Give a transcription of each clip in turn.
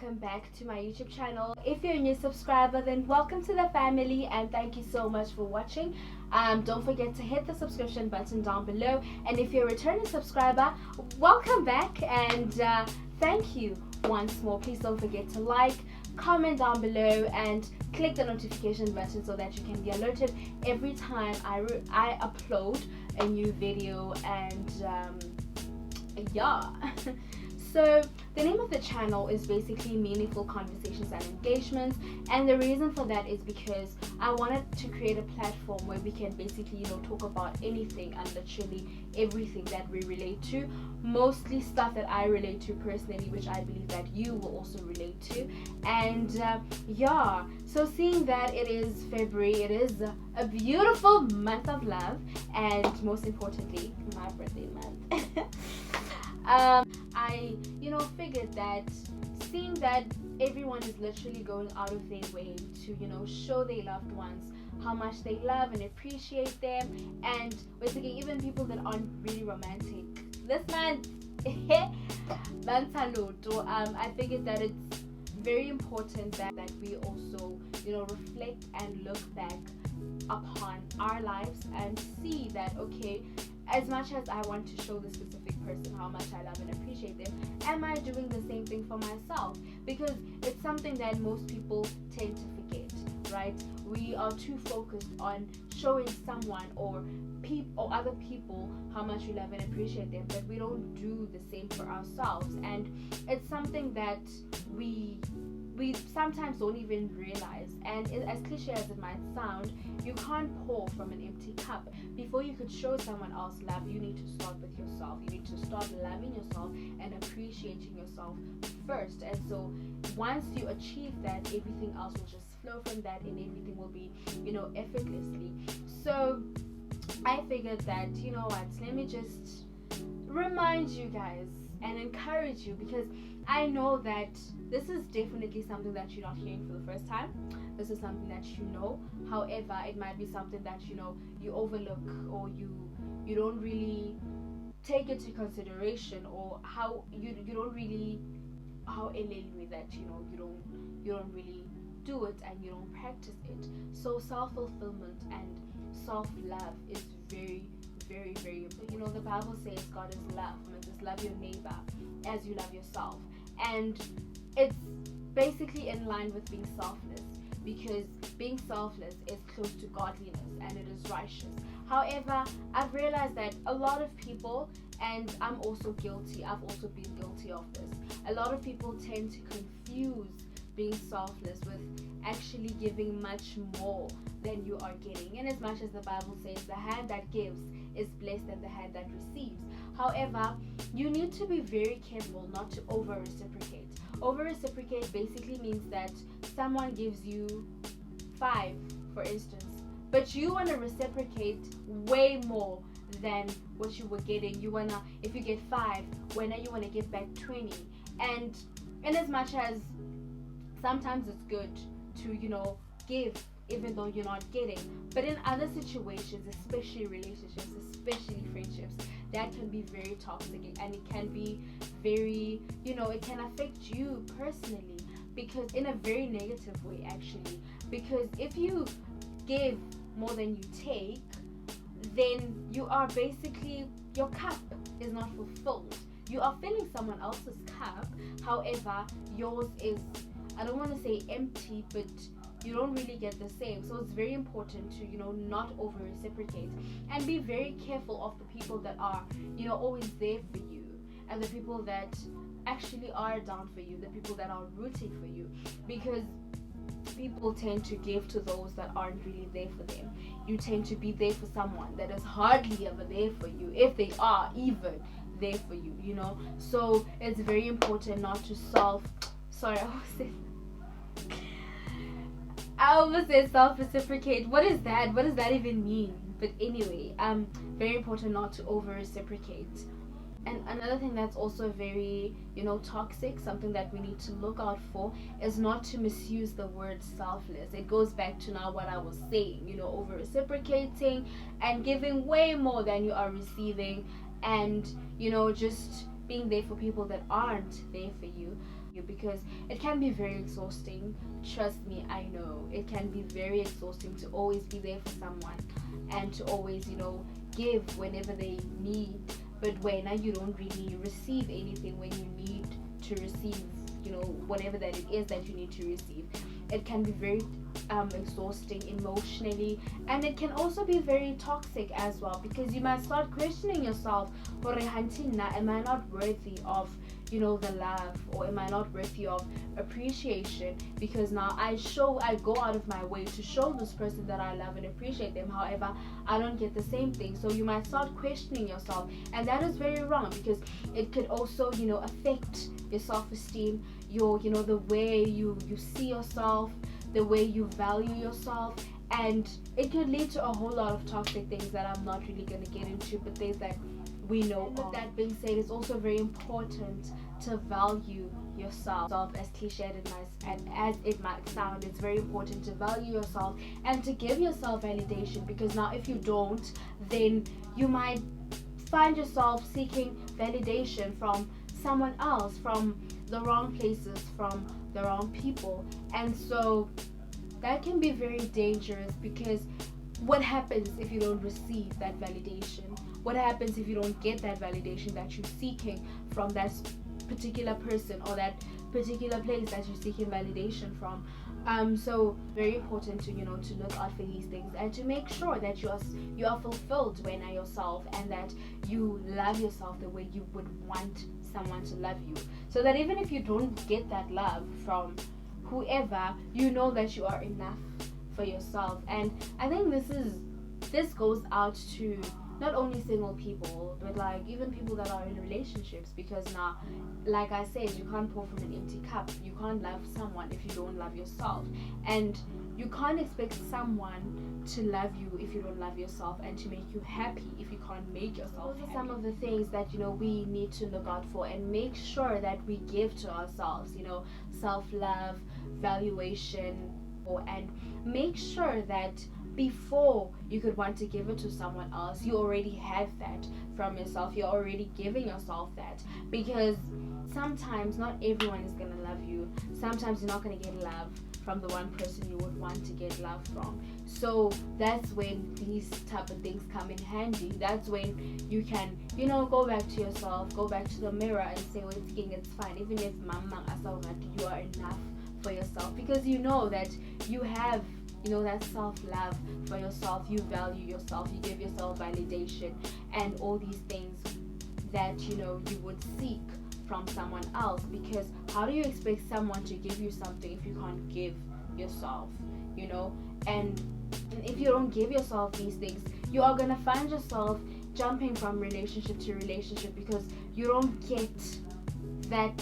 welcome back to my YouTube channel. If you're a new subscriber, then welcome to the family and thank you so much for watching. Don't forget to hit the subscription button down below, and if you're a returning subscriber, welcome back and thank you once more. Please don't forget to like, comment down below and click the notification button so that you can be alerted every time I upload a new video. And yeah. So the name of the channel is basically Meaningful Conversations and Engagements, and the reason for that is because I wanted to create a platform where we can basically, talk about anything and literally everything that we relate to, mostly stuff that I relate to personally, which I believe that you will also relate to. And yeah, so seeing that it is February, it is a beautiful month of love, and most importantly, my birthday month. I figured that seeing that everyone is literally going out of their way to show their loved ones how much they love and appreciate them, and basically even people that aren't really romantic this month, I figured that it's very important that we also reflect and look back upon our lives and see that, okay, as much as I want to show this specific person how much I love and appreciate them, am I doing the same thing for myself? Because it's something that most people tend to forget, right? We are too focused on showing someone or other people how much we love and appreciate them, but we don't do the same for ourselves. And it's something that we sometimes don't even realize. And as cliche as it might sound, you can't pour from an empty cup. Before you could show someone else love, you need to start with yourself. You need to start loving yourself and appreciating yourself first. And so once you achieve that, everything else will just flow from that, and everything will be effortlessly. So I figured that, let me just remind you guys and encourage you, because I know that this is definitely something that you're not hearing for the first time. This is something that you know. However, it might be something that you overlook, or you don't really take into consideration, or how you don't really that you don't really do it and you don't practice it. So self-fulfillment and self-love is very, very, very important. The Bible says God is love. It says love your neighbor as you love yourself, and it's basically in line with being selfless, because being selfless is close to godliness and it is righteous. However, I've realized that a lot of people, and I'm also guilty, I've also been guilty of this, a lot of people tend to confuse being selfless with actually giving much more than you are getting. And as much as the Bible says the hand that gives is blessed than the hand that receives, however, you need to be very careful not to over-reciprocate. Over-reciprocate basically means that someone gives you 5, for instance, but you want to reciprocate way more than what you were getting. If you get 5, when you want to give back 20. And in as much as sometimes it's good to give even though you're not getting, but in other situations, especially relationships, especially friendships, that can be very toxic, and it can be very it can affect you personally, because in a very negative way actually, because if you give more than you take, then you are basically, your cup is not fulfilled. You are filling someone else's cup, however yours is, I don't want to say empty, but you don't really get the same. So it's very important to not over reciprocate, and be very careful of the people that are always there for you, and the people that actually are down for you, the people that are rooting for you, because people tend to give to those that aren't really there for them. You tend to be there for someone that is hardly ever there for you, if they are even there for you, so it's very important not to I almost said self-reciprocate. What is that? What does that even mean? But anyway, very important not to over-reciprocate. And another thing that's also very, toxic, something that we need to look out for, is not to misuse the word selfless. It goes back to now what I was saying, over-reciprocating and giving way more than you are receiving, and, just being there for people that aren't there for you. because it can be very exhausting. Trust me, I know it can be very exhausting to always be there for someone and to always, give whenever they need, but when you don't really receive anything when you need to receive, whatever that it is that you need to receive. It can be very exhausting emotionally, and it can also be very toxic as well, because you might start questioning yourself, am I not worthy of the love, or am I not worthy of appreciation? Because now I go out of my way to show this person that I love and appreciate them, however I don't get the same thing. So you might start questioning yourself, and that is very wrong, because it could also affect your self-esteem, your the way you see yourself, the way you value yourself, and it could lead to a whole lot of toxic things that I'm not really going to get into, but things that we know. And with that being said, it's also very important to value yourself. As cliched and as it might sound, it's very important to value yourself and to give yourself validation, because now if you don't, then you might find yourself seeking validation from someone else, from the wrong places, from the wrong people. And so that can be very dangerous, because what happens if you don't receive that validation? What happens if you don't get that validation that you're seeking from that particular person or that particular place that you're seeking validation from? So very important to to look out for these things and to make sure that you are fulfilled when you're yourself, and that you love yourself the way you would want someone to love you, so that even if you don't get that love from whoever, you know that you are enough for yourself. And I think this goes out to not only single people, but even people that are in relationships, because now, like I said, you can't pour from an empty cup. You can't love someone if you don't love yourself, and you can't expect someone to love you if you don't love yourself, and to make you happy if you can't make yourself happy. Those are some of the things that we need to look out for and make sure that we give to ourselves, self-love, valuation, and make sure that before you could want to give it to someone else, you already have that from yourself. You're already giving yourself that, because sometimes not everyone is going to love you. Sometimes you're not going to get love from the one person you would want to get love from. So that's when these type of things come in handy. That's when you can go back to yourself, go back to the mirror and say, well, it's fine, even if mama you are enough for yourself, because you know that you have that self-love for yourself. You value yourself, you give yourself validation, and all these things that you would seek from someone else. Because how do you expect someone to give you something if you can't give yourself? And if you don't give yourself these things, you are gonna find yourself jumping from relationship to relationship, because you don't get that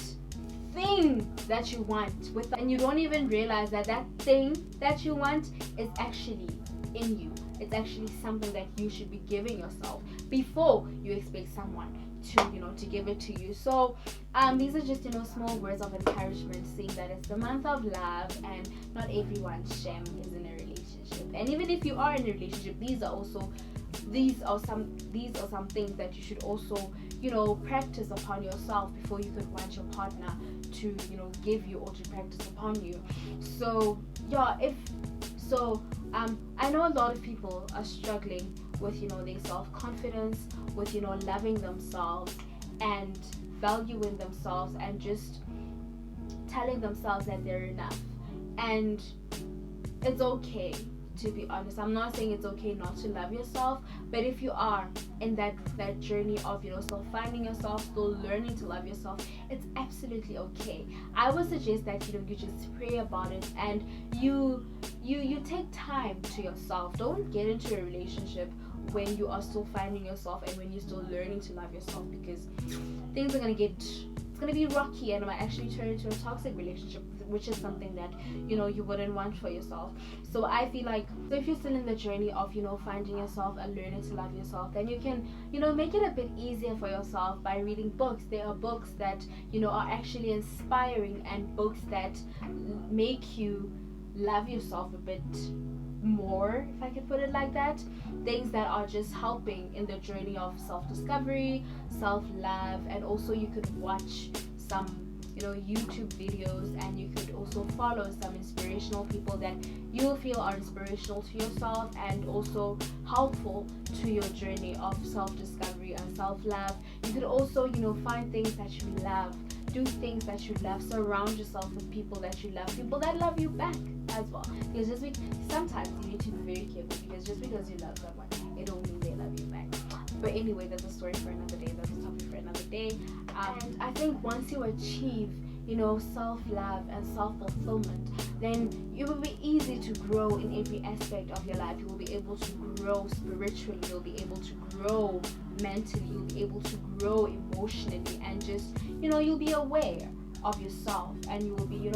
thing that you want and you don't even realize that thing that you want is actually in you. It's actually something that you should be giving yourself before you expect someone to give it to you. So these are just small words of encouragement, saying that it's the month of love and not everyone's shame is in a relationship. And even if you are in a relationship, these are some things that you should also practice upon yourself before you could want your partner to give you or to practice upon you. So I know a lot of people are struggling with their self-confidence, with loving themselves and valuing themselves, and just telling themselves that they're enough. And it's okay, to be honest. I'm not saying it's okay not to love yourself, but if you are in that journey of still finding yourself, still learning to love yourself, it's absolutely okay. I would suggest that you just pray about it, and you take time to yourself. Don't get into a relationship when you are still finding yourself and when you're still learning to love yourself, because things are it's gonna be rocky, and it might actually turn into a toxic relationship, which is something that you wouldn't want for yourself. So I feel like, if you're still in the journey of finding yourself and learning to love yourself, then you can make it a bit easier for yourself by reading books. There are books that are actually inspiring, and books that make you love yourself a bit more, if I could put it like that. Things that are just helping in the journey of self-discovery, self-love, and also you could watch some YouTube videos, and you could also follow some inspirational people that you feel are inspirational to yourself and also helpful to your journey of self-discovery and self-love. You could also find things that you love, do things that you love, surround yourself with people that you love, people that love you back as well, because sometimes you need to be very careful, because just because you love someone, it don't mean they love you back. But anyway, that's a story for another day, that's a topic for another day. And I think once you achieve self-love and self-fulfillment, then it will be easy to grow in every aspect of your life. You will be able to grow spiritually, you'll be able to grow mentally, you'll be able to grow emotionally, and just you'll be aware of yourself, and you will be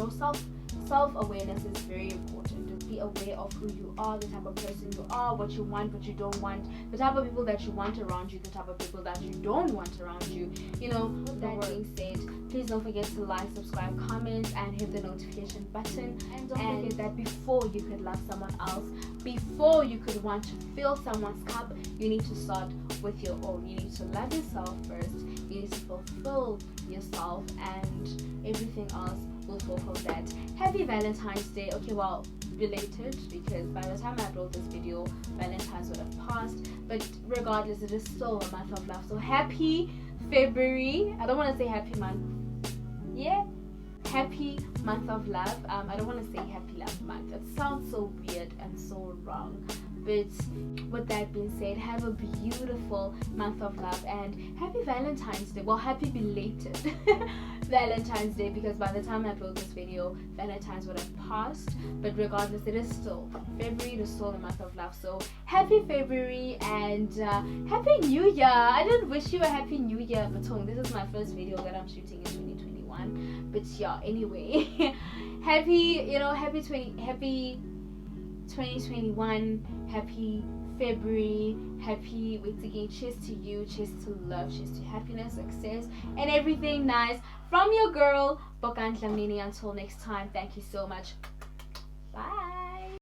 self-awareness is very important. Be aware of who you are, the type of person you are, what you want, what you don't want, the type of people that you want around you, the type of people that you don't want around you. With that being said, please don't forget to like, subscribe, comment, and hit the notification button. And don't forget that before you could love someone else, before you could want to fill someone's cup, you need to start with your own. You need to love yourself first. You need to fulfill yourself, and everything else will fall from that. Happy Valentine's Day. Okay, well, belated, because by the time I upload this video, Valentine's would have passed, but regardless, it is still a month of love. So happy February. I don't want to say happy month. Yeah, happy month of love. I don't want to say happy love month. It sounds so weird and so wrong. But with that being said, have a beautiful month of love, and happy Valentine's Day. Well, happy belated Valentine's Day, because by the time I upload this video, Valentine's would have passed. But regardless, it is still February, it is still the month of love. So happy February, and happy New Year. I didn't wish you a happy New Year, but this is my first video that I'm shooting in 2021. But yeah, anyway, happy 2021, happy February, happy cheers to you, cheers to love, cheers to happiness, success, and everything nice from your girl Bokan Dlamini. Until next time, thank you so much. Bye.